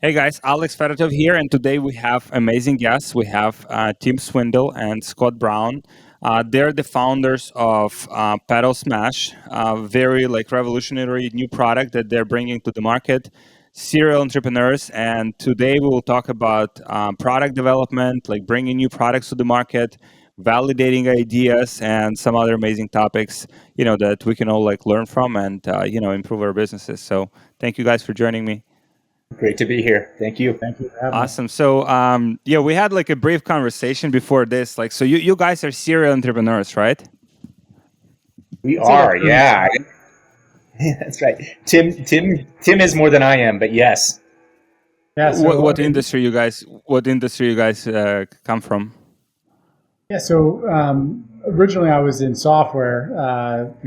Hey guys, Alex Fedotoff here, and today we have amazing guests. We have Tim Swindle and Scott Brown. They're the founders of PaddleSmash, a very like revolutionary new product that they're bringing to the market. Serial entrepreneurs, and today we will talk about product development, like bringing new products to the market, validating ideas, and some other amazing topics. That we can all like learn from and improve our businesses. So thank you guys for joining me. Great to be here. Thank you. Thank you for having us. Awesome. So, yeah, we had like a brief conversation before this. Like, so you guys are serial entrepreneurs, right? We I'd say are, that's yeah. That's right. Tim is more than I am, but yes. Yeah. So What industry you guys? What industry you guys come from? yeah. So originally I was in software.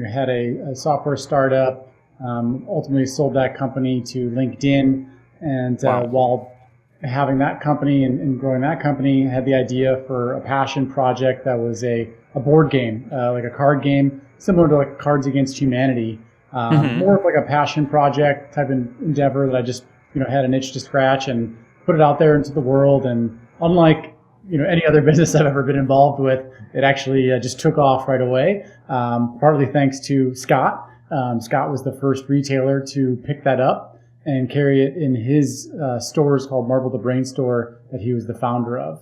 Had a software startup. Ultimately sold that company to LinkedIn, and Wow. while having that company and growing that company, had the idea for a passion project that was a board game, like a card game, similar to like Cards Against Humanity. More of like a passion project type of endeavor that I just had an itch to scratch and put it out there into the world. And unlike any other business I've ever been involved with, it actually just took off right away. Partly thanks to Scott. Scott was the first retailer to pick that up and carry it in his stores called Marble the Brain Store that he was the founder of.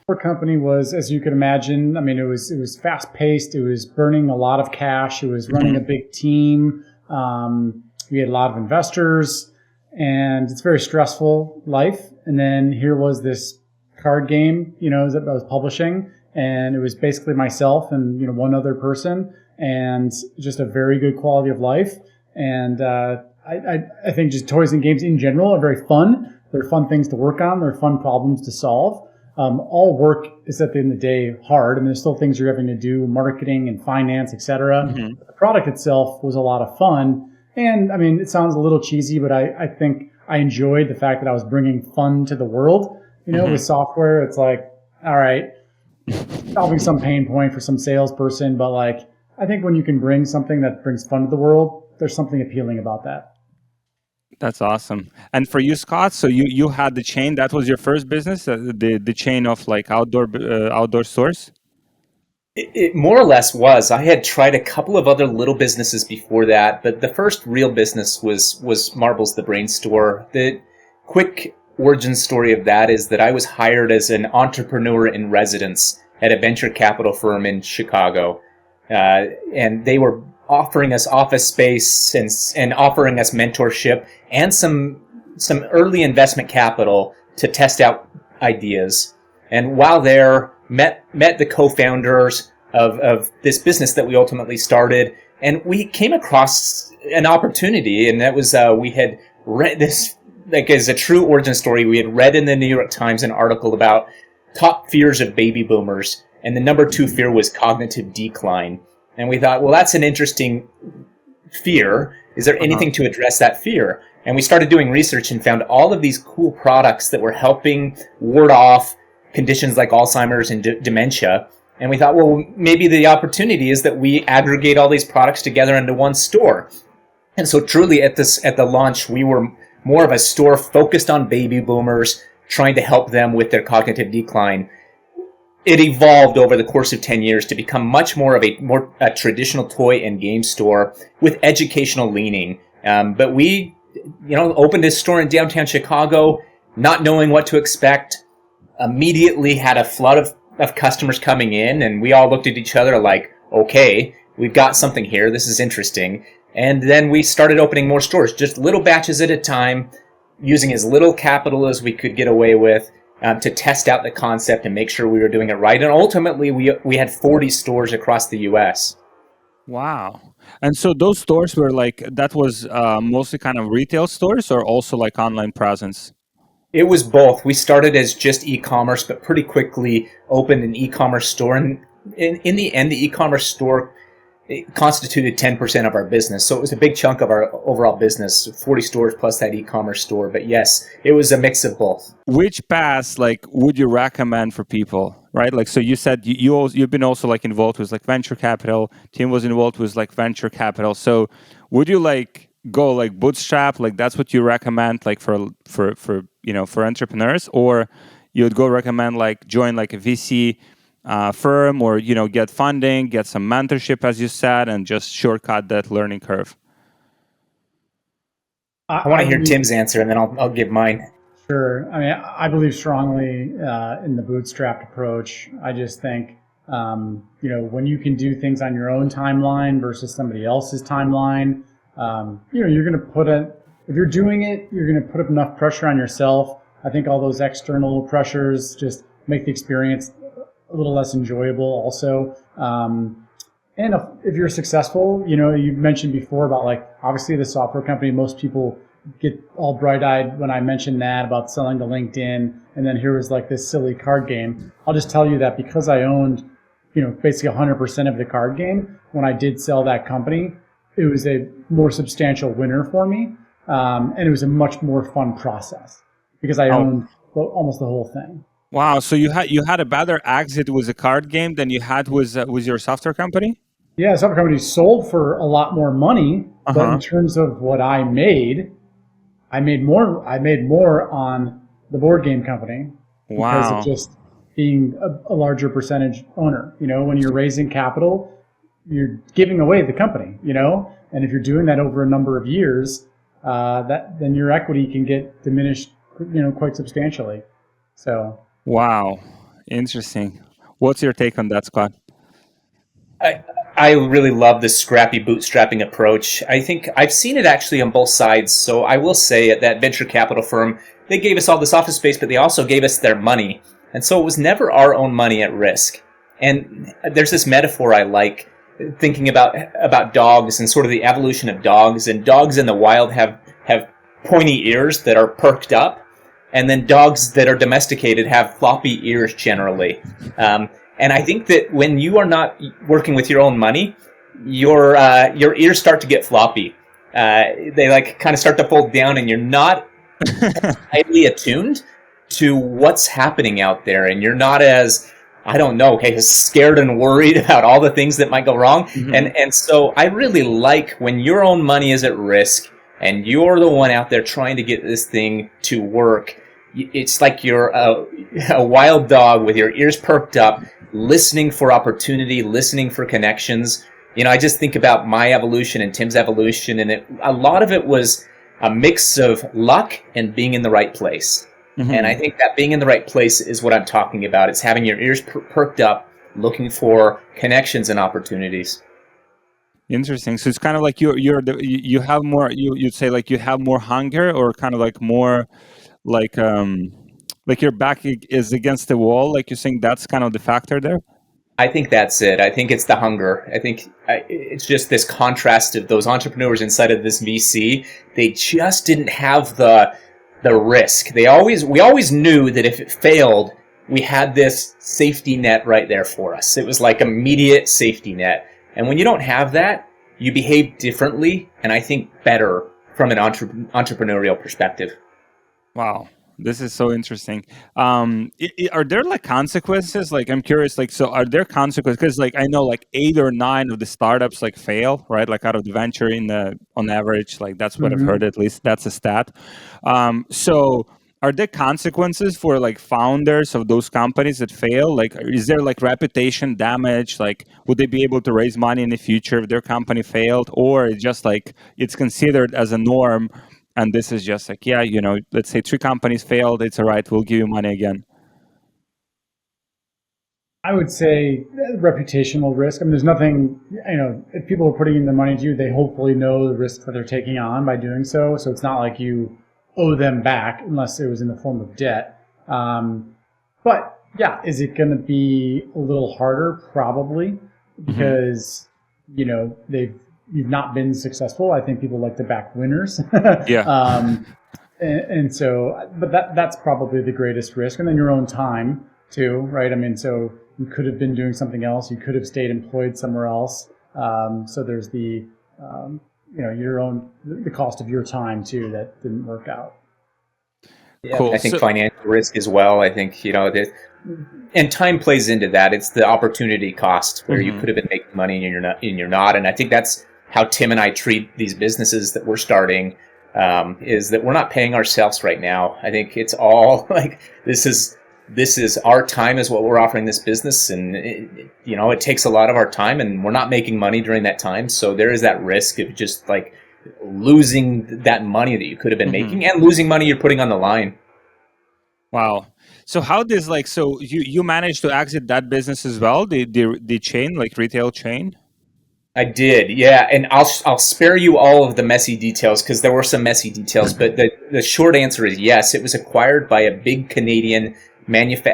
Our company was, as you can imagine, I mean, it was fast paced. It was burning a lot of cash. It was running a big team. We had a lot of investors, and it's a very stressful life. And then here was this card game, that I was publishing, and it was basically myself and one other person, and just a very good quality of life. And I think just toys and games in general are very fun. They're fun things to work on. They're fun problems to solve. All work is at the end of the day hard, and there's still things you're having to do, marketing and finance, etc. The product itself was a lot of fun, and I mean, it sounds a little cheesy, but I think I enjoyed the fact that I was bringing fun to the world. With software, it's like, all right, solving some pain point for some salesperson, but like, I think when you can bring something that brings fun to the world, there's something appealing about that. That's awesome. And for you, Scott, so you had the chain. That was your first business, the chain of like outdoor stores. It more or less was. I had tried a couple of other little businesses before that, but the first real business was Marbles the Brain Store. The quick origin story of that is that I was hired as an entrepreneur in residence at a venture capital firm in Chicago. And they were offering us office space and offering us mentorship and some early investment capital to test out ideas. And while there, met the co-founders of this business that we ultimately started, and we came across an opportunity, and that was we had read this, like, as a true origin story. We had read in the New York Times an article about top fears of baby boomers, and the number 2 fear was cognitive decline. And we thought, well, that's an interesting fear. Is there anything to address that fear? And we started doing research and found all of these cool products that were helping ward off conditions like Alzheimer's and dementia. And we thought, well, maybe the opportunity is that we aggregate all these products together into one store. And so truly at the launch, we were more of a store focused on baby boomers, trying to help them with their cognitive decline. It evolved over the course of 10 years to become much more of a traditional toy and game store with educational leaning. But we, opened this store in downtown Chicago, not knowing what to expect. Immediately had a flood of customers coming in, and we all looked at each other like, okay, we've got something here. This is interesting. And then we started opening more stores, just little batches at a time, using as little capital as we could get away with. To test out the concept and make sure we were doing it right. And ultimately, we had 40 stores across the U.S. Wow. And so those stores were like, that was mostly kind of retail stores or also like online presence? It was both. We started as just e-commerce, but pretty quickly opened an e-commerce store. And in the end, the e-commerce store constituted 10% of our business. So it was a big chunk of our overall business, 40 stores plus that e-commerce store. But yes, it was a mix of both. Which paths like would you recommend for people, right? Like, so you said you've been also like involved with like venture capital. Tim was involved with like venture capital. So would you like go like bootstrap, like that's what you recommend, like for entrepreneurs, or you would go recommend like join like a VC firm, or get funding, get some mentorship, as you said, and just shortcut that learning curve? I want to hear Tim's answer, and then I'll give mine. Sure. I mean, I believe strongly in the bootstrapped approach. I just think, when you can do things on your own timeline versus somebody else's timeline, you're going to if you're doing it, you're going to put up enough pressure on yourself. I think all those external pressures just make the experience a little less enjoyable also. And if you're successful, you mentioned before about like, obviously the software company, most people get all bright-eyed when I mentioned that about selling to LinkedIn, and then here was like this silly card game. I'll just tell you that because I owned, basically 100% of the card game, when I did sell that company, it was a more substantial winner for me, and it was a much more fun process because I owned almost the whole thing. Wow! So you had a better exit with a card game than you had with your software company? Yeah, software company sold for a lot more money, but in terms of what I made more on the board game company because of just being a larger percentage owner. When you're raising capital, you're giving away the company, and if you're doing that over a number of years, then your equity can get diminished, quite substantially. So. Wow. Interesting. What's your take on that, Scott? I really love this scrappy bootstrapping approach. I think I've seen it actually on both sides. So I will say at that venture capital firm, they gave us all this office space, but they also gave us their money. And so it was never our own money at risk. And there's this metaphor I like, thinking about dogs and sort of the evolution of dogs. And dogs in the wild have pointy ears that are perked up. And then dogs that are domesticated have floppy ears generally. And I think that when you are not working with your own money, your ears start to get floppy. They like kind of start to fold down, and you're not highly attuned to what's happening out there, and you're not as scared and worried about all the things that might go wrong. Mm-hmm. And so I really like when your own money is at risk and you're the one out there trying to get this thing to work. It's like you're a wild dog with your ears perked up, listening for opportunity, listening for connections. I just think about my evolution and Tim's evolution, and a lot of it was a mix of luck and being in the right place. Mm-hmm. And I think that being in the right place is what I'm talking about. It's having your ears perked up, looking for connections and opportunities. Interesting. So it's kind of like you have more. You'd say like you have more hunger, or kind of like more like your back is against the wall. Like you're saying, that's kind of the factor there. I think that's it. I think it's the hunger. I think it's just this contrast of those entrepreneurs inside of this VC. They just didn't have the risk. We always knew that if it failed, we had this safety net right there for us. It was like immediate safety net. And when you don't have that, you behave differently, and I think better from an entrepreneurial perspective. Wow. This is so interesting. Are there like consequences? Like, I'm curious, like, so are there consequences? Because like, I know like 8 or 9 of the startups like fail, right? Like out of the venture on average, like that's what I've heard, at least that's a stat. So are there consequences for like founders of those companies that fail? Like, is there like reputation damage? Like, would they be able to raise money in the future if their company failed? Or it's just like, it's considered as a norm, and this is just like, let's say 3 companies failed, it's all right, we'll give you money again? I would say reputational risk. I mean, there's nothing, if people are putting in the money to you, they hopefully know the risk that they're taking on by doing so. So it's not like you owe them back unless it was in the form of debt. But yeah, is it going to be a little harder? Probably, because, you've not been successful. I think people like to back winners. Yeah. And so, but that's probably the greatest risk. And then your own time too, right? I mean, so you could have been doing something else. You could have stayed employed somewhere else. So there's the cost of your time too that didn't work out. Yeah, cool. I think financial risk as well. I think, and time plays into that. It's the opportunity cost where you could have been making money and you're not. And I think that's how Tim and I treat these businesses that we're starting, is that we're not paying ourselves right now. I think it's all like this is our time is what we're offering this business, and it takes a lot of our time, and we're not making money during that time. So there is that risk of just like losing that money that you could have been making, and losing money you're putting on the line. Wow. So how does so you managed to exit that business as well, the chain, like retail chain? I did, yeah, and I'll spare you all of the messy details because there were some messy details, but the short answer is yes. It was acquired by a big Canadian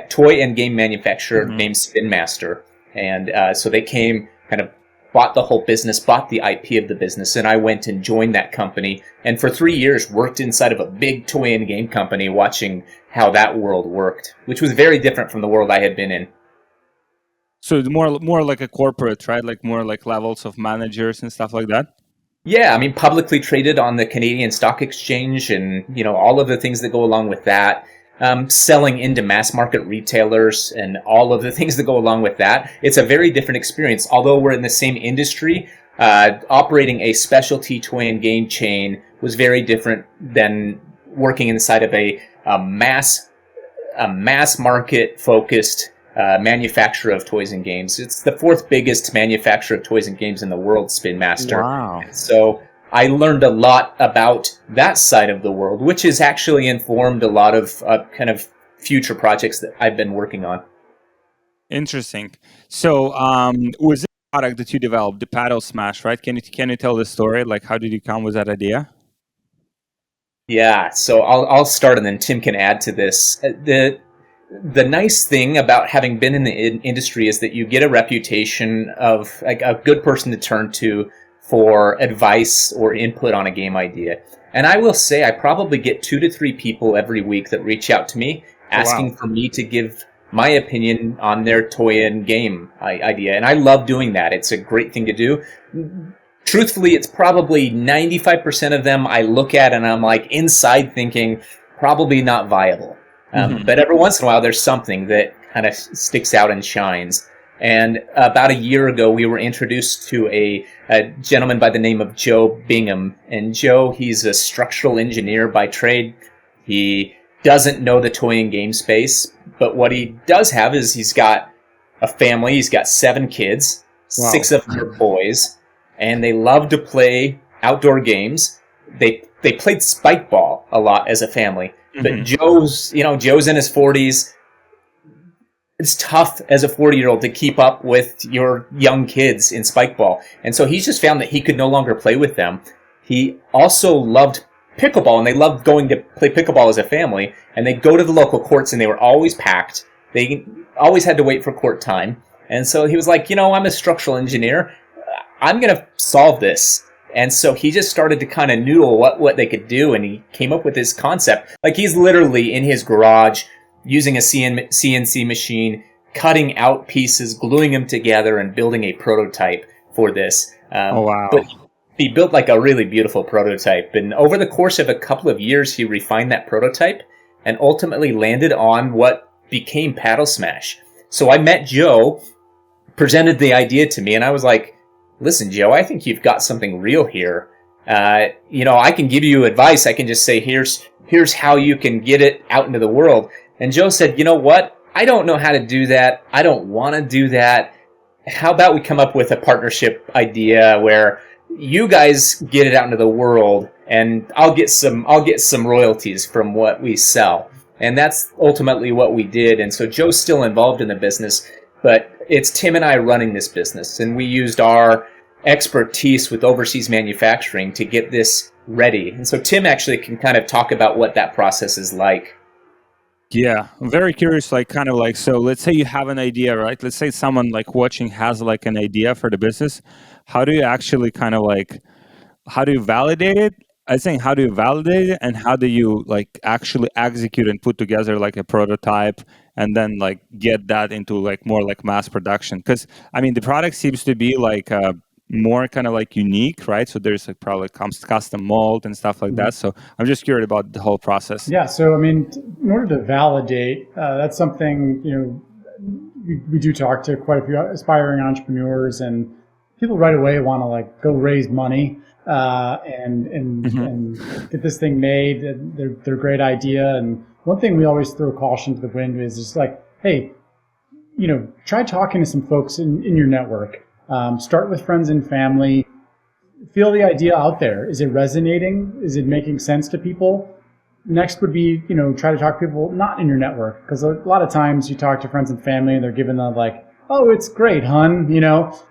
toy and game manufacturer named Spin Master, and so they came, kind of bought the whole business, bought the IP of the business, and I went and joined that company, and for 3 years worked inside of a big toy and game company, watching how that world worked, which was very different from the world I had been in. So more like a corporate, right? Like more like levels of managers and stuff like that. Yeah, I mean, publicly traded on the Canadian Stock Exchange, and all of the things that go along with that. Selling into mass market retailers and all of the things that go along with that. It's a very different experience. Although we're in the same industry, operating a specialty toy and game chain was very different than working inside of a mass market focused manufacturer of toys and games. It's the fourth biggest manufacturer of toys and games in the world, Spin Master. Wow. So I learned a lot about that side of the world, which has actually informed a lot of kind of future projects that I've been working on. Interesting. So was it a product that you developed, the PaddleSmash, right? Can you tell the story? Like, how did you come with that idea? Yeah, so I'll start and then Tim can add to this. The nice thing about having been in the industry is that you get a reputation of like a good person to turn to for advice or input on a game idea. And I will say I probably get 2 to 3 people every week that reach out to me asking for me to give my opinion on their toy and game idea. And I love doing that. It's a great thing to do. Truthfully, it's probably 95% of them I look at and I'm like inside thinking probably not viable. But every once in a while there's something that kind of sticks out and shines. And about a year ago, we were introduced to a gentleman by the name of Joe Bingham. And Joe, he's a structural engineer by trade. He doesn't know the toy and game space, but what he does have is he's got a family. He's got 7 kids, 6 of them are boys, and they love to play outdoor games. They played spike ball a lot as a family. But Joe's in his 40s. It's tough as a 40-year-old to keep up with your young kids in spike ball. And so he's just found that he could no longer play with them. He also loved pickleball, and they loved going to play pickleball as a family. And they'd go to the local courts, and they were always packed. They always had to wait for court time. And so he was like, I'm a structural engineer. I'm going to solve this. And so he just started to kind of noodle what they could do, and he came up with this concept. Like, he's literally in his garage using a CNC machine, cutting out pieces, gluing them together, and building a prototype for this. But he built like a really beautiful prototype. And over the course of a couple of years, he refined that prototype and ultimately landed on what became PaddleSmash. So I met Joe, presented the idea to me, and I was like, listen, Joe, I think you've got something real here. I can give you advice. I can just say, here's how you can get it out into the world. And Joe said, you know what? I don't know how to do that. I don't want to do that. How about we come up with a partnership idea where you guys get it out into the world, and I'll get some royalties from what we sell. And that's ultimately what we did. And so Joe's still involved in the business, but it's Tim and I running this business, and we used our expertise with overseas manufacturing to get this ready. And so Tim actually can kind of talk about what that process is like. Yeah, I'm very curious, so let's say you have an idea, right? Let's say someone like watching has like an idea for the business. How do you actually how do you validate it? I think how do you validate it, and how do you like actually execute and put together like a prototype and then like get that into like more like mass production? Because I mean the product seems to be like more kind of like unique, right? So there's like probably custom mold and stuff like that. So I'm just curious about the whole process. Yeah. So I mean, in order to validate, that's something we do talk to quite a few aspiring entrepreneurs, and people right away want to like go raise money and get this thing made. They're a great idea. And one thing we always throw caution to the wind is just like, hey, try talking to some folks in your network. Start with friends and family. Feel the idea out there. Is it resonating? Is it making sense to people? Next would be, try to talk to people not in your network, because a lot of times you talk to friends and family and they're giving the like, oh, it's great, hun,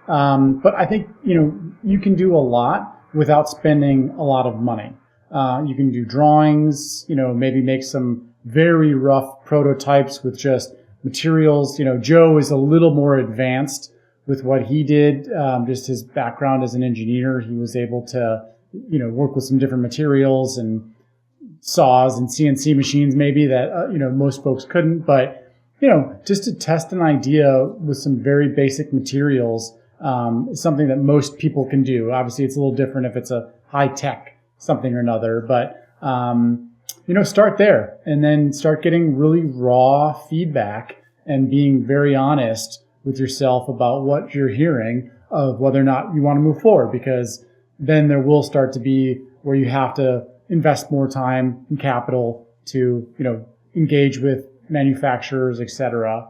But I think, you can do a lot without spending a lot of money. You can do drawings, maybe make some very rough prototypes with just materials. Joe is a little more advanced with what he did. Just his background as an engineer, he was able to, work with some different materials and saws and CNC machines maybe that, most folks couldn't. But, just to test an idea with some very basic materials is something that most people can do. Obviously, it's a little different if it's a high-tech something or another. But, start there and then start getting really raw feedback and being very honest with yourself about what you're hearing of whether or not you want to move forward, because then there will start to be where you have to invest more time and capital to, engage with manufacturers, etc.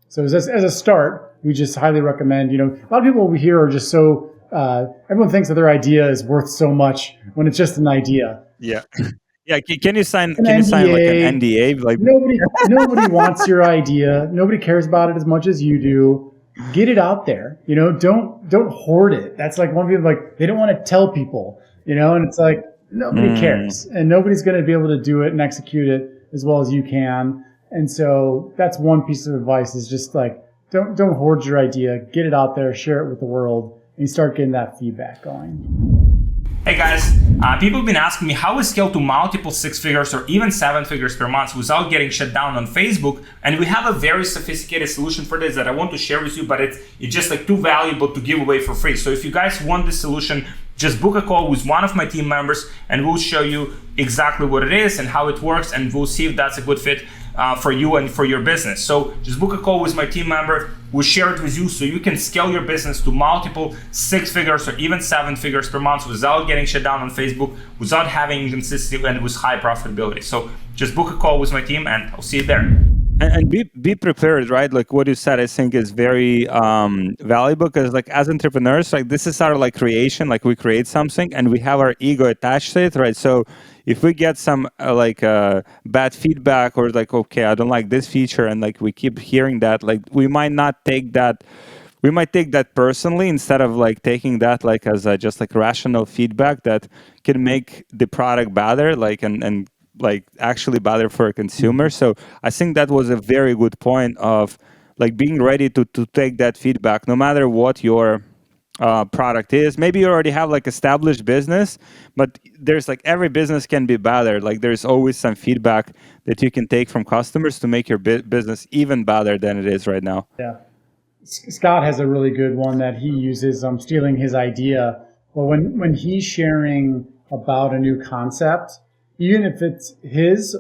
So as a start, we just highly recommend, a lot of people over here are just so, everyone thinks that their idea is worth so much when it's just an idea. Yeah. Yeah, can you sign like an NDA? Like nobody wants your idea. Nobody cares about it as much as you do. Get it out there. Don't hoard it. That's like one people like they don't want to tell people. And it's like nobody cares, and nobody's going to be able to do it and execute it as well as you can. And so that's one piece of advice: is just like don't hoard your idea. Get it out there, share it with the world, and start getting that feedback going. Hey guys, people have been asking me how we scale to multiple 6 figures or even 7 figures per month without getting shut down on Facebook. And we have a very sophisticated solution for this that I want to share with you, but it's just like too valuable to give away for free. So if you guys want this solution, just book a call with one of my team members and we'll show you exactly what it is and how it works, and we'll see if that's a good fit for you and for your business. So just book a call with my team member. We'll share it with you so you can scale your business to multiple 6 figures or even 7 figures per month without getting shut down on Facebook, without having inconsistency, and with high profitability. So just book a call with my team and I'll see you there. And be prepared, right? Like what you said, I think is very valuable, because like as entrepreneurs, like this is our like creation, like we create something and we have our ego attached to it, right? So if we get some bad feedback or like, okay, I don't like this feature, and like we keep hearing that, like we might take that personally, instead of like taking that like as just like rational feedback that can make the product better, like and like actually better for a consumer. So I think that was a very good point of like being ready to take that feedback, no matter what your product is. Maybe you already have like established business, but there's like every business can be better. Like there's always some feedback that you can take from customers to make your business even better than it is right now. Yeah. Scott has a really good one that he uses. I'm stealing his idea. Well, when he's sharing about a new concept, even if it's his,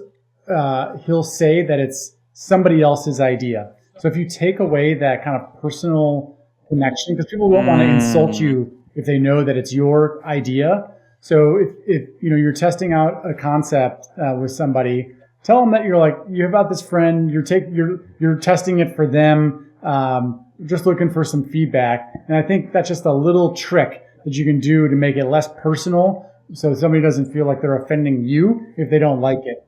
he'll say that it's somebody else's idea. So if you take away that kind of personal connection, because people won't want to insult you if they know that it's your idea. So if you're testing out a concept with somebody, tell them that you have this friend, you're testing it for them, just looking for some feedback. And I think that's just a little trick that you can do to make it less personal, so somebody doesn't feel like they're offending you if they don't like it.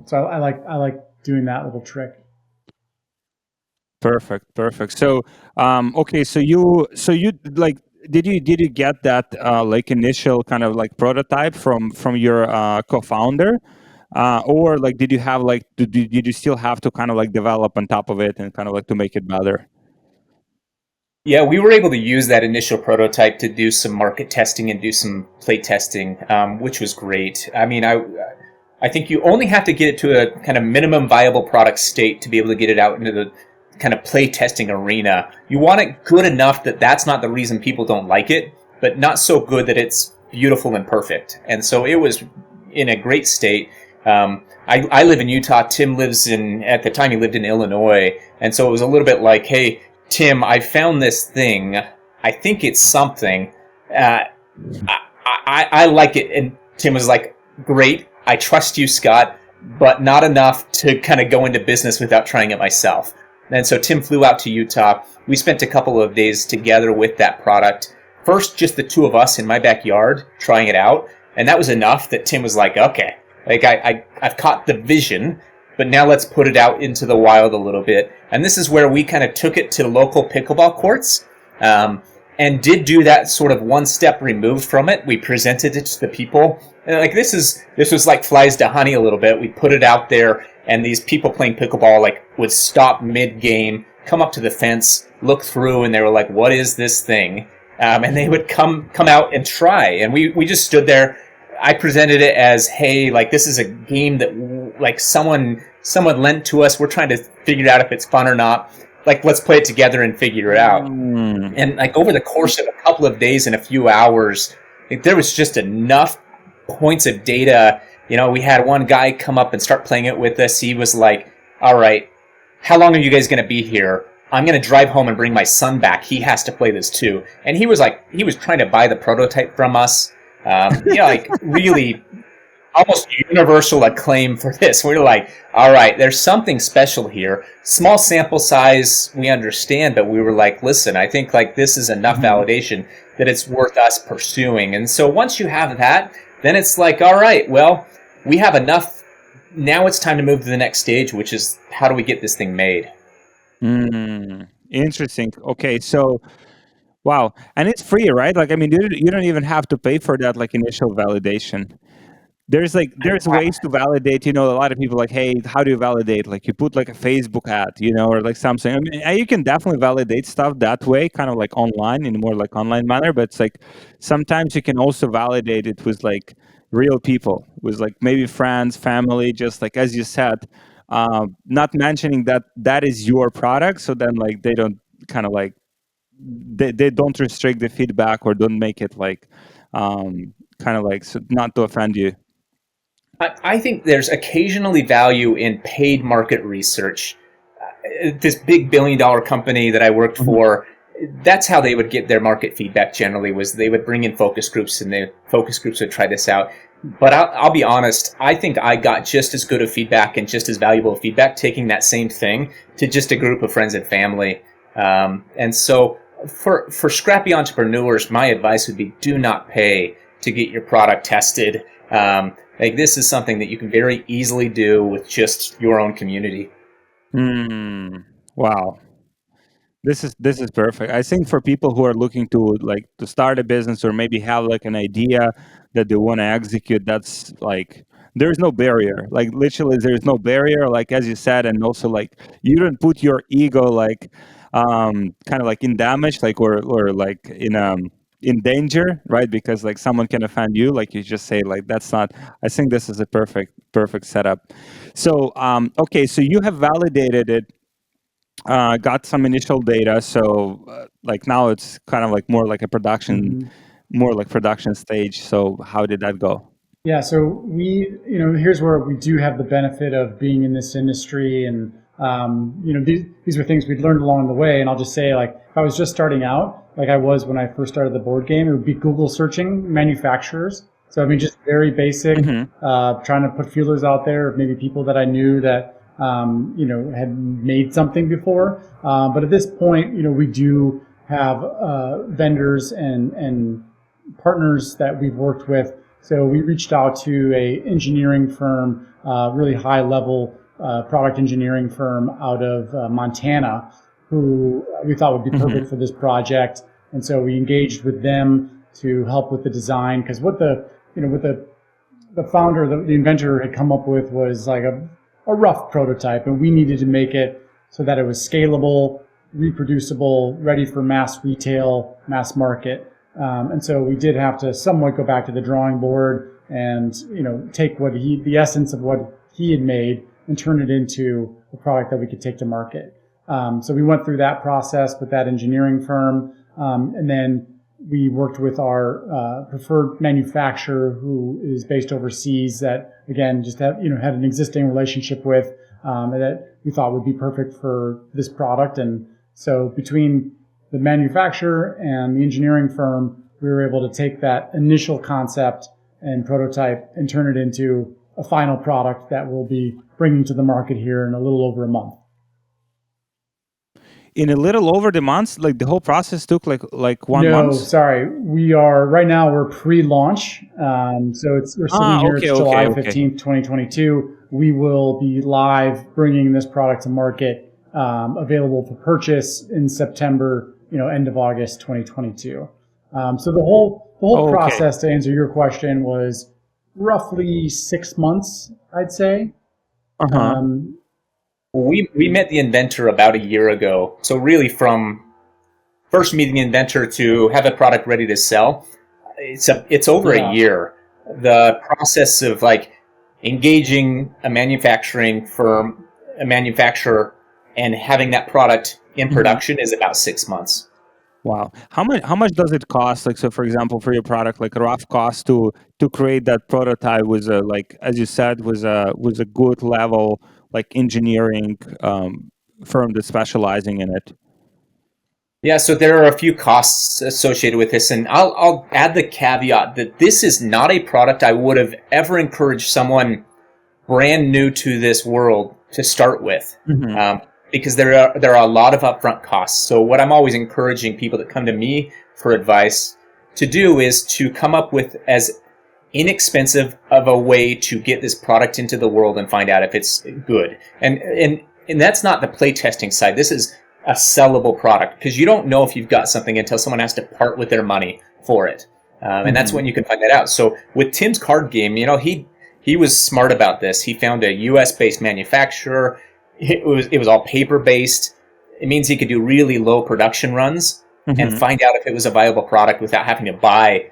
So I like doing that little trick. Perfect. So, okay. So you like, did you get that like initial kind of like prototype from your co-founder, or like did you have like did you still have to kind of like develop on top of it and kind of like to make it better? Yeah, we were able to use that initial prototype to do some market testing and do some play testing, which was great. I mean, I think you only have to get it to a kind of minimum viable product state to be able to get it out into the kind of play testing arena. You want it good enough that that's not the reason people don't like it, but not so good that it's beautiful and perfect. And so it was in a great state. I live in Utah. Tim at the time he lived in Illinois. And so it was a little bit like, hey, Tim, I found this thing. I think it's something. I like it. And Tim was like, great. I trust you, Scott, but not enough to kind of go into business without trying it myself. And so Tim flew out to Utah. We spent a couple of days together with that product. First, just the two of us in my backyard trying it out. And that was enough that Tim was like, okay, like I've caught the vision, but now let's put it out into the wild a little bit. And this is where we kind of took it to local pickleball courts. And did do that sort of one step removed from it. We presented it to the people. And like this was like flies to honey a little bit. We put it out there, and these people playing pickleball like would stop mid-game, come up to the fence, look through, and they were like, "What is this thing?" And they would come out and try. And we just stood there. I presented it as, "Hey, like this is a game that like someone lent to us. We're trying to figure out if it's fun or not. Like, let's play it together and figure it out." And like over the course of a couple of days and a few hours, like, there was just enough points of data. You know, we had one guy come up and start playing it with us. He was like, "All right, how long are you guys going to be here? I'm going to drive home and bring my son back. He has to play this too." And he was trying to buy the prototype from us. Like really almost universal acclaim for this. We're like, all right, there's something special here. Small sample size, we understand, but we were like, listen, I think like this is enough validation that it's worth us pursuing. And so once you have that, then it's like, all right, well, we have enough. Now it's time to move to the next stage, which is how do we get this thing made? Interesting. Okay, so wow, and it's free, right? Like, I mean, you don't even have to pay for that like initial validation. There's ways to validate. You know, a lot of people like, hey, how do you validate? Like, you put like a Facebook ad, you know, or like something. I mean, you can definitely validate stuff that way, kind of like online in a more like online manner. But it's like sometimes you can also validate it with like real people, with like maybe friends, family, just like as you said, not mentioning that is your product. So then like they don't kind of like they don't restrict the feedback or don't make it like kind of like so not to offend you. I think there's occasionally value in paid market research. This big billion-dollar company that I worked for, that's how they would get their market feedback generally, was they would bring in focus groups, and the focus groups would try this out. But I'll be honest, I think I got just as good of feedback and just as valuable feedback taking that same thing to just a group of friends and family. And so for scrappy entrepreneurs, my advice would be do not pay to get your product tested. Like this is something that you can very easily do with just your own community. Wow. This is perfect. I think for people who are looking to start a business or maybe have like an idea that they want to execute, that's like there's no barrier. Like literally there's no barrier, like as you said, and also like you don't put your ego like kind of like in damage, like or like in danger, right? Because like someone can offend you, like you just say like that's not. I think this is a perfect setup. So okay, so you have validated it, got some initial data, so like now it's kind of like more like a production, more like production stage. So how did that go? Yeah, so here's where we do have the benefit of being in this industry, and these were things we'd learned along the way. And I'll just say, like, if I was just starting out, like I was when I first started the board game, it would be Google searching manufacturers. So I mean, just very basic, trying to put feelers out there of maybe people that I knew that had made something before. But at this point, we do have vendors and partners that we've worked with. So we reached out to a engineering firm, really high level product engineering firm out of Montana, who we thought would be perfect for this project. And so we engaged with them to help with the design, because what the founder, the inventor had come up with was like a rough prototype, and we needed to make it so that it was scalable, reproducible, ready for mass retail, mass market. And so we did have to somewhat go back to the drawing board and, take the essence of what he had made and turn it into a product that we could take to market. So we went through that process with that engineering firm. And then we worked with our preferred manufacturer, who is based overseas, that again just had an existing relationship with, and that we thought would be perfect for this product. And so between the manufacturer and the engineering firm, we were able to take that initial concept and prototype and turn it into a final product that we'll be bringing to the market here in a little over a month. In a little over the months, like the whole process took like 1 month? No, sorry. Right now we're pre-launch. So we're sitting here, it's July 15th, 2022. We will be live bringing this product to market, available for purchase in September, end of August 2022. So the whole process, to answer your question, was roughly 6 months, I'd say. We met the inventor about a year ago. So really from first meeting the inventor to have a product ready to sell, it's over a year. The process of like engaging a manufacturing firm, a manufacturer, and having that product in production is about 6 months. Wow. How much does it cost? Like, so for example, for your product, like a rough cost to create that prototype was as you said, was a good level, like engineering firm that's specializing in it. Yeah, so there are a few costs associated with this, and I'll add the caveat that this is not a product I would have ever encouraged someone brand new to this world to start with. Because there are a lot of upfront costs. So what I'm always encouraging people that come to me for advice to do is to come up with as inexpensive of a way to get this product into the world and find out if it's good. And that's not the play testing side. This is a sellable product, because you don't know if you've got something until someone has to part with their money for it. And that's when you can find that out. So with Tim's card game, he was smart about this. He found a US-based manufacturer. It was all paper-based. It means he could do really low production runs and find out if it was a viable product without having to buy,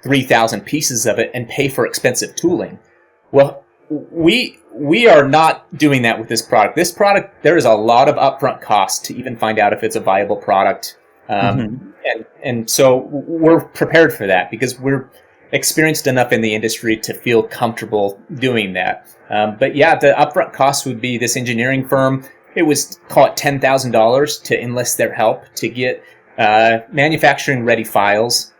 3,000 pieces of it and pay for expensive tooling. Well, we are not doing that with this product. This product, there is a lot of upfront cost to even find out if it's a viable product. And so we're prepared for that because we're experienced enough in the industry to feel comfortable doing that. But yeah, the upfront cost would be this engineering firm. It was, call it $10,000 to enlist their help to get manufacturing ready files.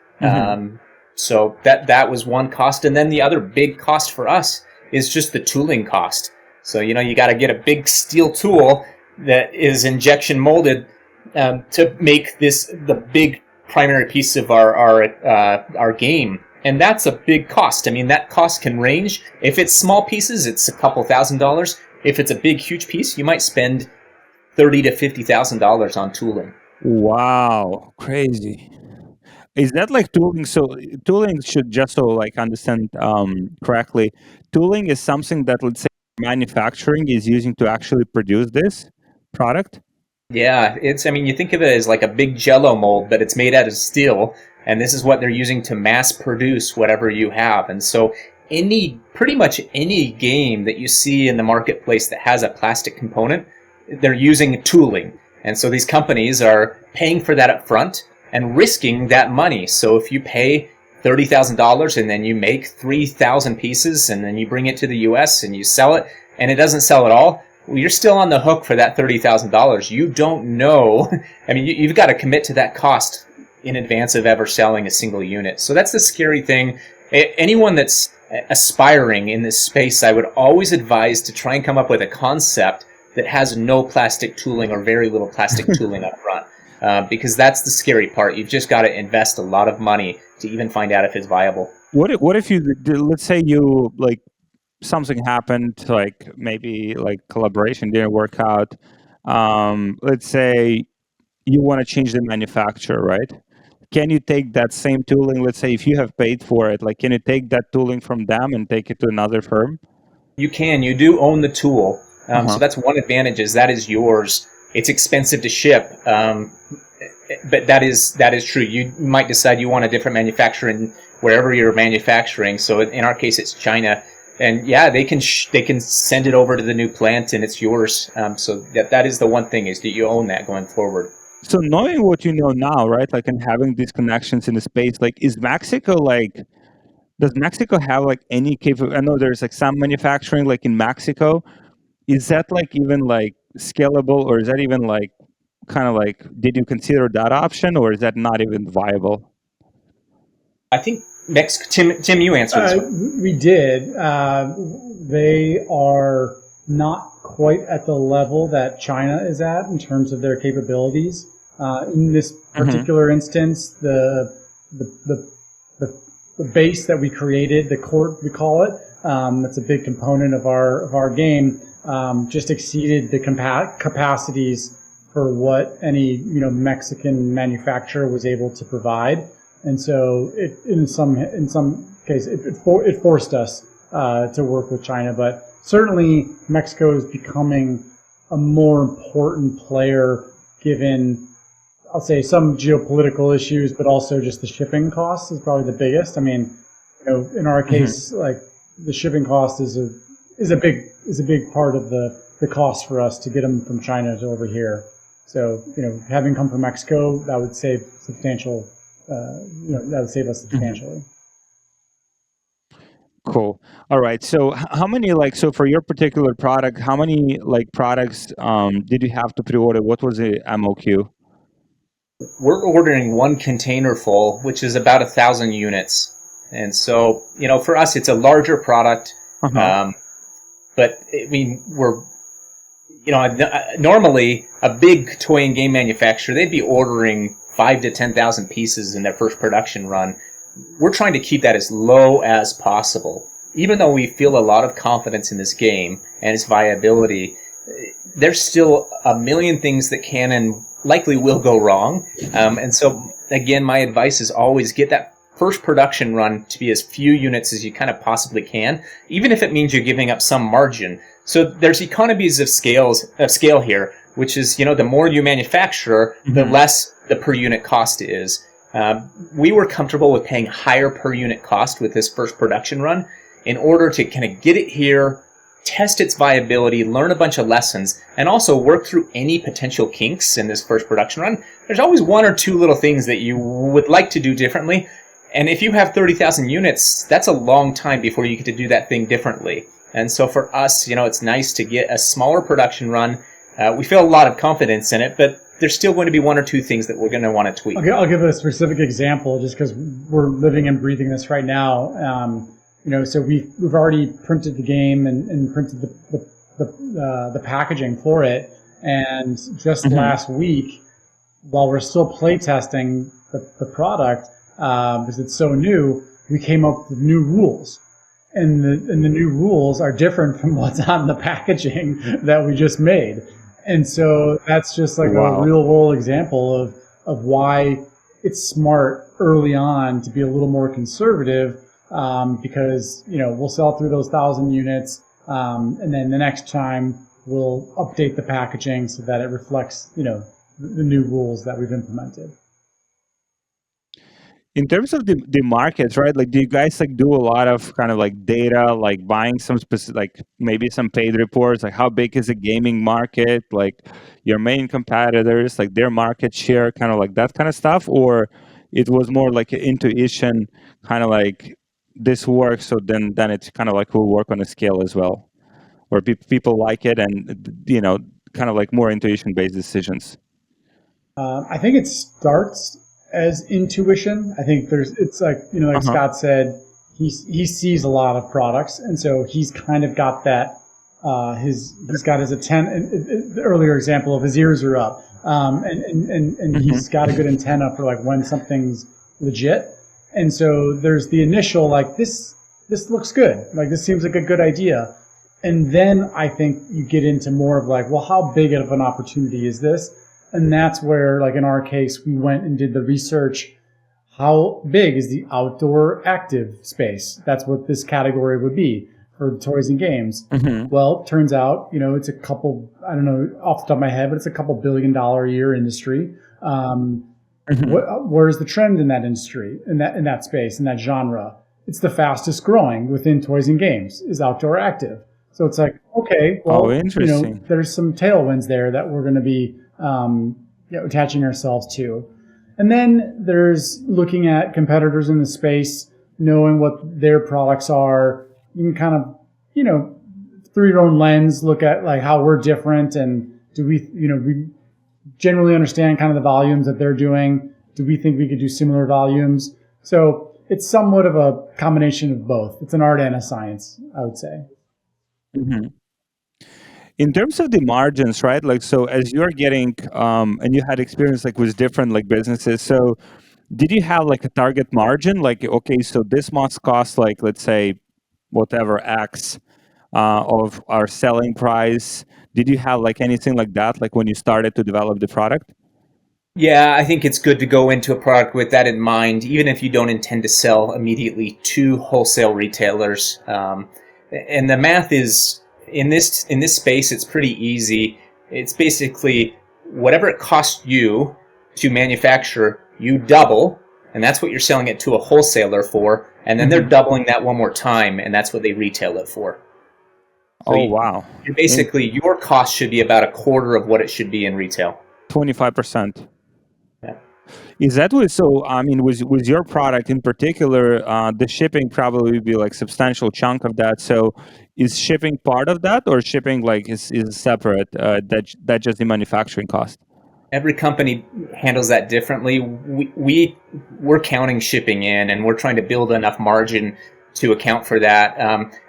So that was one cost. And then the other big cost for us is just the tooling cost. So, you got to get a big steel tool that is injection molded to make this the big primary piece of our game. And that's a big cost. I mean, that cost can range. If it's small pieces, it's a couple $1,000s. If it's a big, huge piece, you might spend $30,000 to $50,000 on tooling. Wow, crazy. Is that like tooling? So tooling should, just so like understand correctly, tooling is something that, let's say, manufacturing is using to actually produce this product? Yeah, you think of it as like a big Jello mold, but it's made out of steel. And this is what they're using to mass produce whatever you have. And so pretty much any game that you see in the marketplace that has a plastic component, they're using tooling. And so these companies are paying for that up front and risking that money. So if you pay $30,000 and then you make 3,000 pieces and then you bring it to the US and you sell it and it doesn't sell at all, well, you're still on the hook for that $30,000. You don't know. You've got to commit to that cost in advance of ever selling a single unit. So that's the scary thing. Anyone that's aspiring in this space, I would always advise to try and come up with a concept that has no plastic tooling or very little plastic tooling up front, because that's the scary part. You've just got to invest a lot of money to even find out if it's viable. What if you, let's say you, like, something happened, like maybe like collaboration didn't work out. Let's say you want to change the manufacturer, right? Can you take that same tooling, let's say if you have paid for it, like can you take that tooling from them and take it to another firm? You can. You do own the tool. So that's one advantage, is that is yours. It's expensive to ship, but that is true. You might decide you want a different manufacturer in wherever you're manufacturing. So in our case, it's China. And yeah, they can send it over to the new plant and it's yours. So that is the one thing, is that you own that going forward. So knowing what you know now, right, like, and having these connections in the space, like, is Mexico like, does Mexico have like any capability? I know there's like some manufacturing like in Mexico. Is that like even like scalable, or is that even like kind of like, did you consider that option, or is that not even viable? I think Tim, you answer this one. We did. They are not quite at the level that China is at in terms of their capabilities. In this particular instance, the base that we created, the court we call it, that's a big component of our game, just exceeded the capacities for what any Mexican manufacturer was able to provide. And so, in some cases, it forced us to work with China. But certainly, Mexico is becoming a more important player, given, I'll say, some geopolitical issues, but also just the shipping costs is probably the biggest. I mean, in our case, like the shipping cost is a big part of the cost for us to get them from China to over here. So, having come from Mexico, that would save substantial. That would save us substantially. Cool. All right. So how many so for your particular product, how many products did you have to pre-order? What was the MOQ? We're ordering one container full, which is about 1,000 units. And so, for us, it's a larger product. But I mean, we're, normally a big toy and game manufacturer, they'd be ordering 5,000 to 10,000 pieces in their first production run. We're trying to keep that as low as possible. Even though we feel a lot of confidence in this game and its viability, there's still a million things that can and likely will go wrong. And so, again, my advice is always get that first production run to be as few units as you kind of possibly can, even if it means you're giving up some margin. So there's economies of scale here, which is, the more you manufacture, the less the per unit cost is. We were comfortable with paying higher per unit cost with this first production run in order to kind of get it here, test its viability, learn a bunch of lessons, and also work through any potential kinks in this first production run. There's always one or two little things that you would like to do differently. And if you have 30,000 units, that's a long time before you get to do that thing differently. And so for us, it's nice to get a smaller production run. We feel a lot of confidence in it, but there's still going to be one or two things that we're going to want to tweak. Okay, I'll give a specific example just because we're living and breathing this right now. So we've already printed the game and printed the packaging for it. And just last week, while we're still playtesting the product, because it's so new, we came up with new rules. And the new rules are different from what's on the packaging that we just made. And so that's just like a real world example of why it's smart early on to be a little more conservative, because, we'll sell through those 1,000 units. And then the next time we'll update the packaging so that it reflects, the new rules that we've implemented. In terms of the markets, right? Do you guys do a lot of kind of data, buying some specific, maybe some paid reports, how big is the gaming market, your main competitors, their market share, kind of that kind of stuff, or it was more an intuition, kind of this works, so then it's kind of we'll work on a scale as well, or people like it, and kind of more intuition-based decisions. I think it starts as intuition. I think it's Scott said, he sees a lot of products, and so he's kind of got that. He's got his the earlier example of his ears are up, and he's got a good antenna for when something's legit. And so there's the initial this looks good, this seems like a good idea, and then I think you get into more of well, how big of an opportunity is this? And that's where, in our case, we went and did the research. How big is the outdoor active space? That's what this category would be for toys and games. Well, it turns out, it's a couple, I don't know off the top of my head, but it's a $2 billion a year industry. Where's the trend in that industry, in that space, in that genre? It's the fastest growing within toys and games is outdoor active. So it's okay, well, interesting. There's some tailwinds there that we're going to be attaching ourselves to. And then there's looking at competitors in the space, knowing what their products are. You can kind of, through your own lens, look at how we're different, and do we generally understand kind of the volumes that they're doing. Do we think we could do similar volumes? So it's somewhat of a combination of both. It's an art and a science, I would say. Mm-hmm. In terms of the margins, right? Like, so as you're getting, and you had experience like with different like businesses. So did you have like a target margin? Like, okay, so this must cost like, let's say, whatever X of our selling price. Did you have like anything like that, like when you started to develop the product? Yeah, I think it's good to go into a product with that in mind, even if you don't intend to sell immediately to wholesale retailers. And the math is in this space, it's pretty easy. It's basically whatever it costs you to manufacture, you double, and that's what you're selling it to a wholesaler for, and then they're doubling that one more time, and that's what they retail it for. So wow! Basically, your cost should be about a quarter of what it should be in retail. 25%. Yeah. Is that what? So I mean, with your product in particular, the shipping probably would be like substantial chunk of that. So is shipping part of that, or shipping like is separate? That just the manufacturing cost. Every company handles that differently. We're counting shipping in, and we're trying to build enough margin to account for that.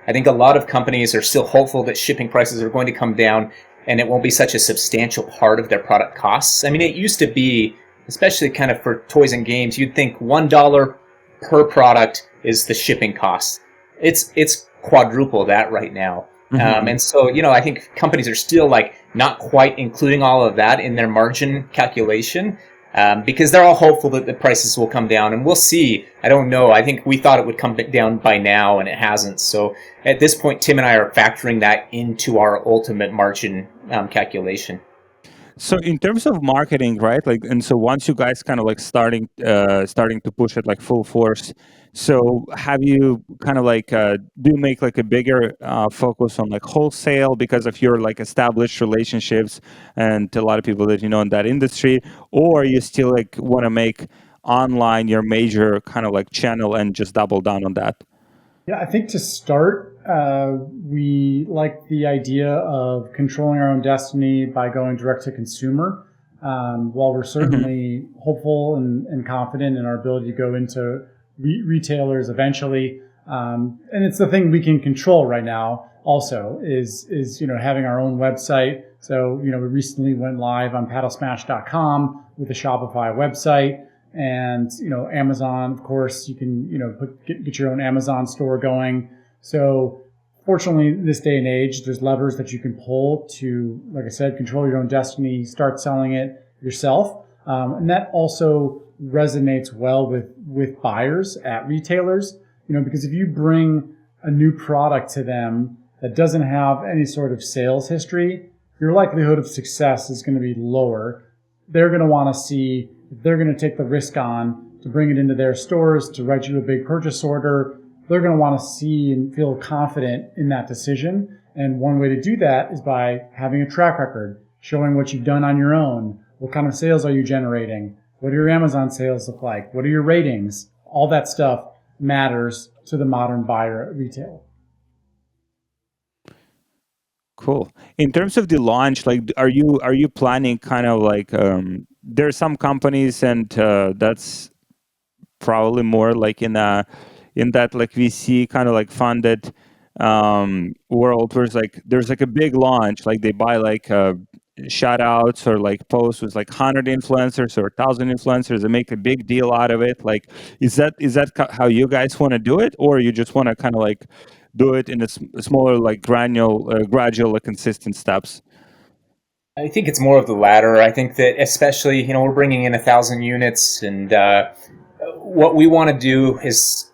I think a lot of companies are still hopeful that shipping prices are going to come down, and it won't be such a substantial part of their product costs. I mean, it used to be, especially kind of for toys and games, you'd think $1 per product is the shipping cost. It's quadruple that right now. And so, I think companies are still like not quite including all of that in their margin calculation because they're all hopeful that the prices will come down. And we'll see. I don't know. I think we thought it would come down by now, and it hasn't. So at this point, Tim and I are factoring that into our ultimate margin calculation. So in terms of marketing, right? Like, and so once you guys kind of like starting to push it like full force, so have you kind of like do you make like a bigger focus on like wholesale because of your like established relationships and a lot of people that you know in that industry, or you still like want to make online your major kind of like channel and just double down on that? Yeah, I think to start, we like the idea of controlling our own destiny by going direct to consumer. While we're certainly hopeful and confident in our ability to go into retailers eventually, and it's the thing we can control right now. Also, is having our own website. So we recently went live on PaddleSmash.com with a Shopify website. And Amazon, of course, you can get your own Amazon store going. So fortunately, this day and age, there's levers that you can pull to, like I said, control your own destiny, start selling it yourself, and that also resonates well with buyers at retailers. Because if you bring a new product to them that doesn't have any sort of sales history, your likelihood of success is going to be lower. They're going to want to see. If they're going to take the risk on to bring it into their stores, to write you a big purchase order, they're going to want to see and feel confident in that decision. And one way to do that is by having a track record, showing what you've done on your own. What kind of sales are you generating? What do your Amazon sales look like? What are your ratings? All that stuff matters to the modern buyer at retail. Cool. In terms of the launch, like, are you planning kind of like there are some companies, and that's probably more like in that like VC kind of like funded world where there's like a big launch, like they buy like shout outs or like posts with like 100 influencers or 1,000 influencers and make a big deal out of it. Like, is that how you guys want to do it, or you just want to kind of like do it in a smaller, like gradual, like consistent steps? I think it's more of the latter. I think that especially, we're bringing in 1,000 units, and what we want to do is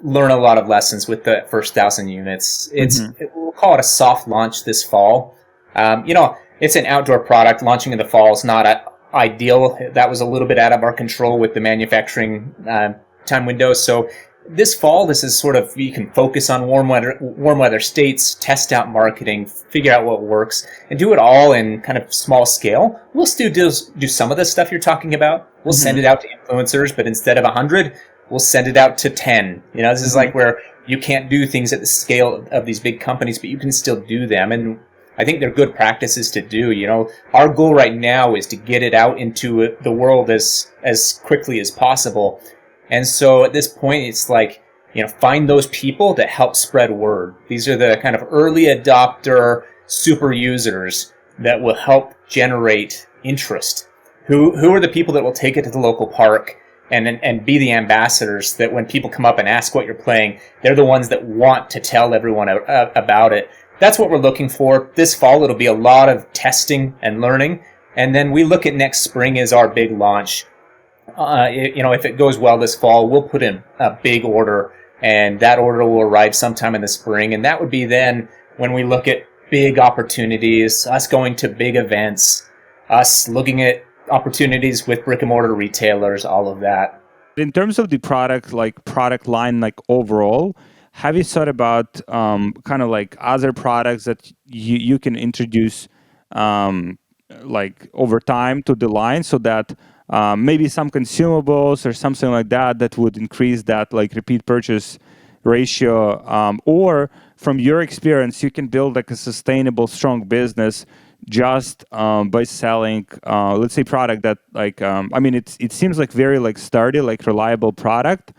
learn a lot of lessons with the first 1,000 units. We'll call it a soft launch this fall. It's an outdoor product. Launching in the fall is not ideal. That was a little bit out of our control with the manufacturing time window. So this fall, this is sort of, you can focus on warm weather states, test out marketing, figure out what works, and do it all in kind of small scale. We'll still do some of the stuff you're talking about. We'll send it out to influencers, but instead of 100, we'll send it out to 10. This is like where you can't do things at the scale of these big companies, but you can still do them. And I think they're good practices to do. You know, our goal right now is to get it out into the world as quickly as possible. And so at this point, it's like, you know, find those people that help spread word. These are the kind of early adopter super users that will help generate interest. Who are the people that will take it to the local park and be the ambassadors that when people come up and ask what you're playing, they're the ones that want to tell everyone about it. That's what we're looking for. This fall, it'll be a lot of testing and learning. And then we look at next spring as our big launch. You know, if it goes well this fall, we'll put in a big order, and that order will arrive sometime in the spring. And that would be then when we look at big opportunities, us going to big events, us looking at opportunities with brick and mortar retailers, all of that. In terms of the product line, like overall, have you thought about kind of like other products that you can introduce like over time to the line, so that maybe some consumables or something like that would increase that like repeat purchase ratio, or from your experience, you can build like a sustainable, strong business just by selling, let's say, product that like, I mean, it seems like very like sturdy, like reliable product.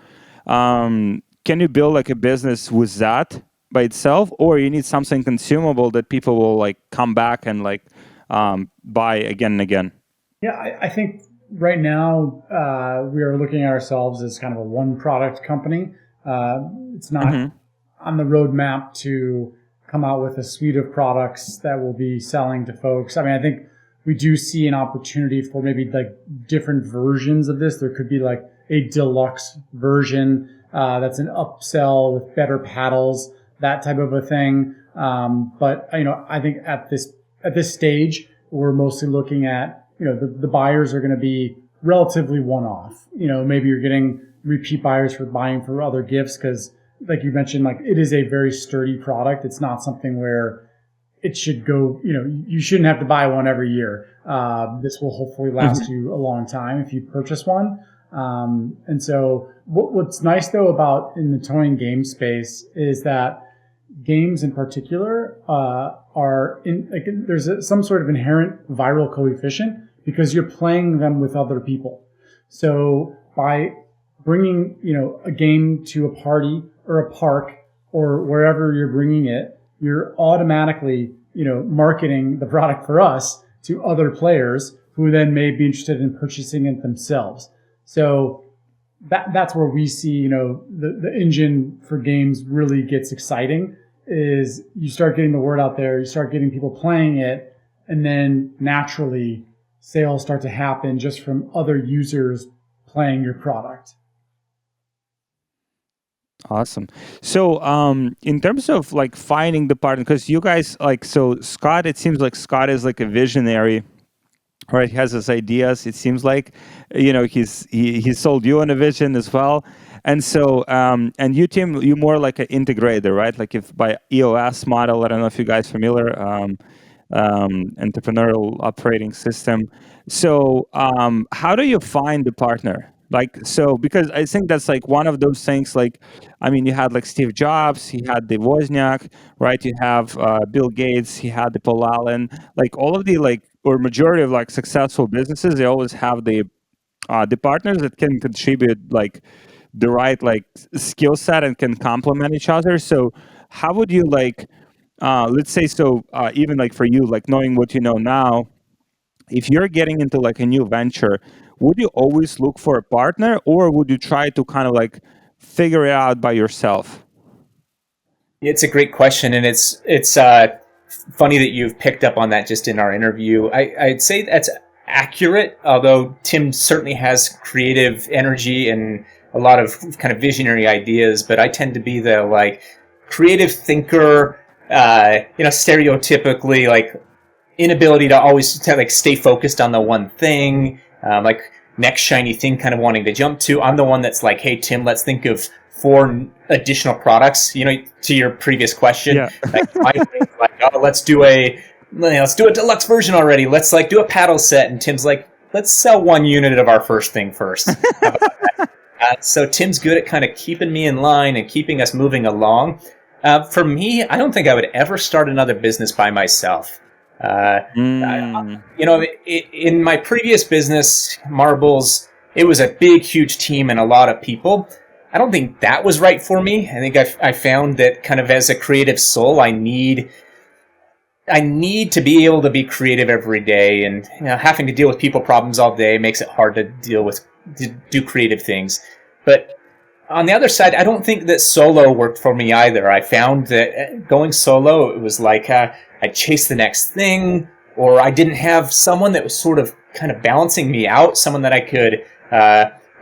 Can you build like a business with that by itself, or you need something consumable that people will like come back and like buy again and again? Yeah, I think right now we are looking at ourselves as kind of a one product company. It's not on the roadmap to come out with a suite of products that will be selling to folks. I mean, I think we do see an opportunity for maybe like different versions of this. There could be like a deluxe version that's an upsell with better paddles, that type of a thing. But you know, I think at this stage, we're mostly looking at, you know, the buyers are going to be relatively one-off. You know, maybe you're getting repeat buyers for buying for other gifts because, like you mentioned, like it is a very sturdy product. It's not something where it should go, you know, you shouldn't have to buy one every year. This will hopefully last you a long time if you purchase one. And so what's nice though about in the toy game space is that games in particular are in, like, there's some sort of inherent viral coefficient because you're playing them with other people. So by bringing, you know, a game to a party or a park or wherever you're bringing it, you're automatically, you know, marketing the product for us to other players who then may be interested in purchasing it themselves. So that's where we see, you know, the engine for games really gets exciting, is you start getting the word out there, you start getting people playing it, and then naturally sales start to happen just from other users playing your product. Awesome. So, in terms of like finding the partner, because you guys like, so Scott, it seems like Scott is like a visionary, right? He has his ideas. It seems like, you know, he sold you on a vision as well. And so, and you, Tim, you more like an integrator, right? Like if by EOS model, I don't know if you guys familiar, entrepreneurial operating system. So, how do you find the partner? Like, so, because I think that's like one of those things, like, I mean, you had like Steve Jobs, he had the Wozniak, right? You have Bill Gates, he had the Paul Allen, like all of the like, or majority of like successful businesses, they always have the partners that can contribute like the right like skill set and can complement each other. So how would you like, let's say, so even like for you, like knowing what you know now, if you're getting into like a new venture, would you always look for a partner, or would you try to kind of like figure it out by yourself? It's a great question, and it's funny that you've picked up on that just in our interview. I'd say that's accurate, although Tim certainly has creative energy and a lot of kind of visionary ideas, but I tend to be the like creative thinker, you know, stereotypically like inability to always like stay focused on the one thing, like next shiny thing kind of wanting to jump to. I'm the one that's like, hey, Tim, let's think of 4 additional products, you know, to your previous question. Yeah. Like, my brain's like, oh, let's do a deluxe version already. Let's like do a paddle set. And Tim's like, let's sell 1 unit of our first thing first. How about that? So Tim's good at kind of keeping me in line and keeping us moving along. For me, I don't think I would ever start another business by myself. In my previous business, Marbles, it was a big, huge team and a lot of people. I don't think that was right for me. I think I found that kind of as a creative soul, I need to be able to be creative every day, and having to deal with people problems all day makes it hard to do creative things. But on the other side, I don't think that solo worked for me either. I found that going solo, it was like I'd chase the next thing, or I didn't have someone that was sort of kind of balancing me out, someone that I could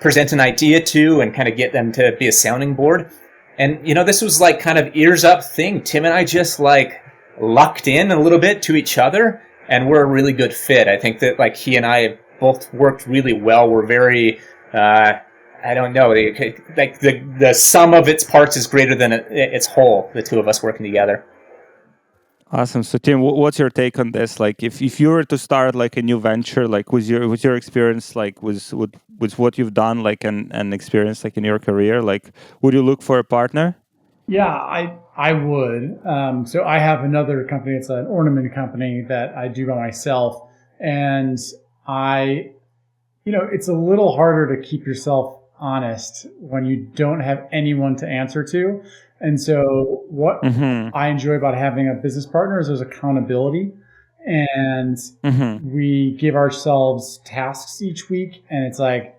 present an idea to and kind of get them to be a sounding board. And, this was like kind of ears up thing. Tim and I just like lucked in a little bit to each other, and we're a really good fit. I think that like he and I have both worked really well. We're very... I don't know. Like the sum of its parts is greater than its whole. The two of us working together. Awesome. So Tim, what's your take on this? Like, if you were to start like a new venture, like with your experience, like with what you've done, like and experience like in your career, like would you look for a partner? Yeah, I would. So I have another company. It's an ornament company that I do by myself, and it's a little harder to keep yourself honest when you don't have anyone to answer to. And so what I enjoy about having a business partner is there's accountability, and we give ourselves tasks each week. And it's like,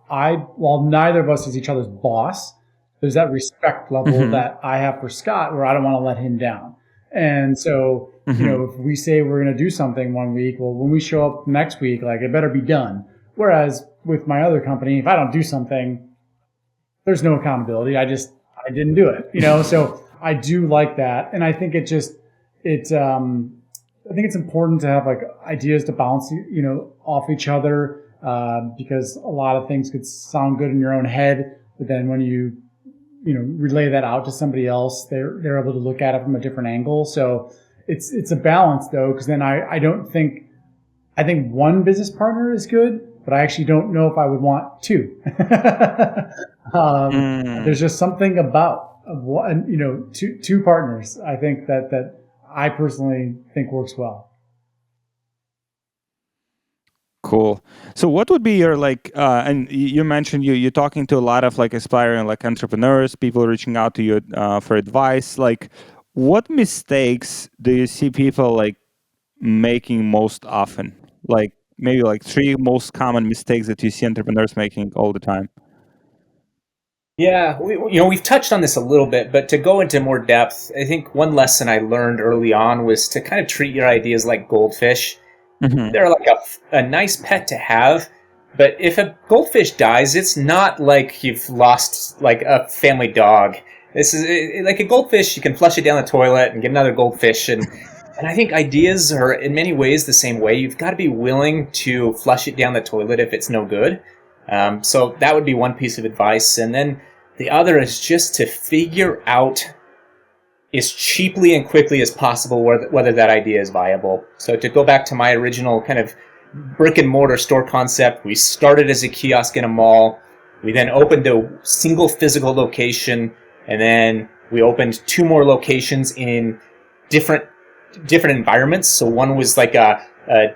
while neither of us is each other's boss, there's that respect level that I have for Scott where I don't want to let him down. And so, if we say we're going to do something one week, well, when we show up next week, like it better be done. Whereas with my other company, if I don't do something, there's no accountability. I didn't do it, so I do like that. And I think I think it's important to have like ideas to bounce, off each other, because a lot of things could sound good in your own head, but then when you relay that out to somebody else, they're able to look at it from a different angle. So it's a balance though, because then I think one business partner is good, but I actually don't know if I would want two. There's just something about two partners. I think that I personally think works well. Cool. So what would be your like, and you mentioned you're talking to a lot of like aspiring like entrepreneurs, people reaching out to you for advice. Like, what mistakes do you see people like making most often? Like maybe like 3 most common mistakes that you see entrepreneurs making all the time. Yeah, we've touched on this a little bit, but to go into more depth, I think one lesson I learned early on was to kind of treat your ideas like goldfish. They're like a nice pet to have, but if a goldfish dies, it's not like you've lost like a family dog. This is like a goldfish. You can flush it down the toilet and get another goldfish, and I think ideas are in many ways the same way. You've got to be willing to flush it down the toilet if it's no good. So that would be one piece of advice. And then the other is just to figure out as cheaply and quickly as possible whether that idea is viable. So to go back to my original kind of brick and mortar store concept, we started as a kiosk in a mall. We then opened a single physical location, and then we opened 2 more locations in different environments. So one was like a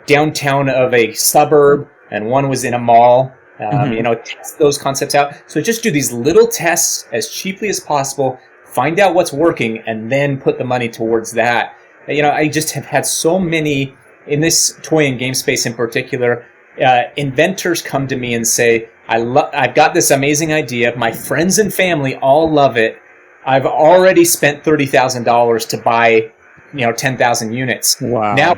downtown of a suburb, and one was in a mall. Test those concepts out. So just do these little tests as cheaply as possible, find out what's working, and then put the money towards that. I just have had so many, in this toy and game space in particular, inventors come to me and say, I've got this amazing idea. My friends and family all love it. I've already spent $30,000 to buy, 10,000 units. Wow. Now,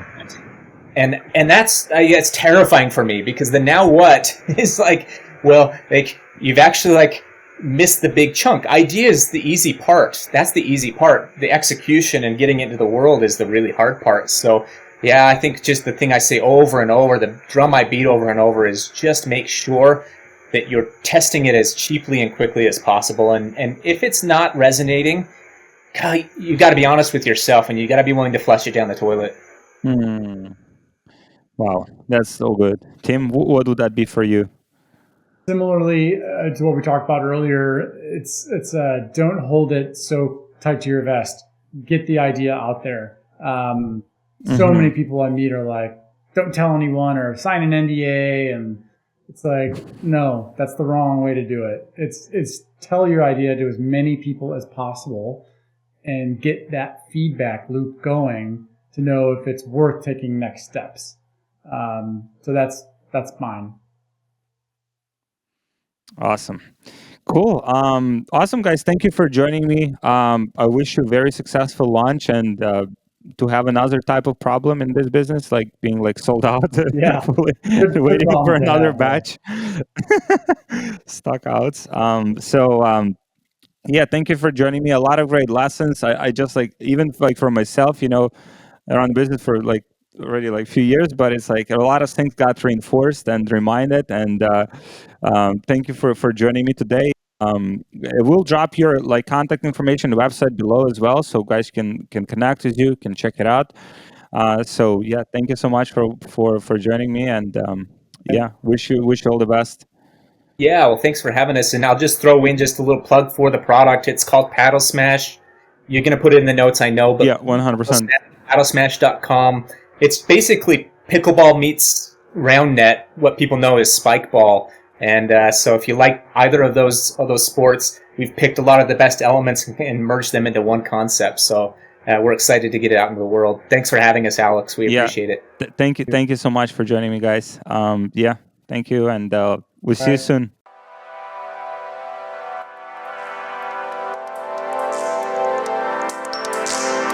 and that's it's terrifying for me, because the now what is like, well, like you've actually like missed the big chunk. Idea is the easy part. That's the easy part. The execution and getting into the world is the really hard part. So yeah, I think just the thing I say over and over, the drum I beat over and over, is just make sure that you're testing it as cheaply and quickly as possible. And if it's not resonating, you got to be honest with yourself, and you got to be willing to flush it down the toilet. Wow, that's so good. Tim, what would that be for you? Similarly to what we talked about earlier, it's don't hold it so tight to your vest. Get the idea out there. So many people I meet are like, don't tell anyone or sign an NDA. And it's like, no, that's the wrong way to do it. It's tell your idea to as many people as possible and get that feedback loop going to know if it's worth taking next steps. So that's mine. Awesome. Cool. Awesome, guys. Thank you for joining me. I wish you a very successful launch and to have another type of problem in this business, like being like sold out, Yeah. waiting for another batch, stock outs. Yeah, thank you for joining me. A lot of great lessons. I just like, even like for myself, I run business for like already like a few years, but it's like a lot of things got reinforced and reminded. And thank you for joining me today. We'll drop your like contact information, the website below as well, so guys can connect with you, can check it out. So yeah, thank you so much for joining me, and yeah, wish you all the best. Yeah, well, thanks for having us. And I'll just throw in just a little plug for the product. It's called PaddleSmash. You're going to put it in the notes, I know, but yeah, 100%. PaddleSmash.com. It's basically pickleball meets round net, what people know as spike ball. And so if you like either of those sports, we've picked a lot of the best elements and merged them into one concept. So we're excited to get it out into the world. Thanks for having us, Alex. We appreciate it. Thank you so much for joining me, guys. Yeah, thank you, and we'll see you soon.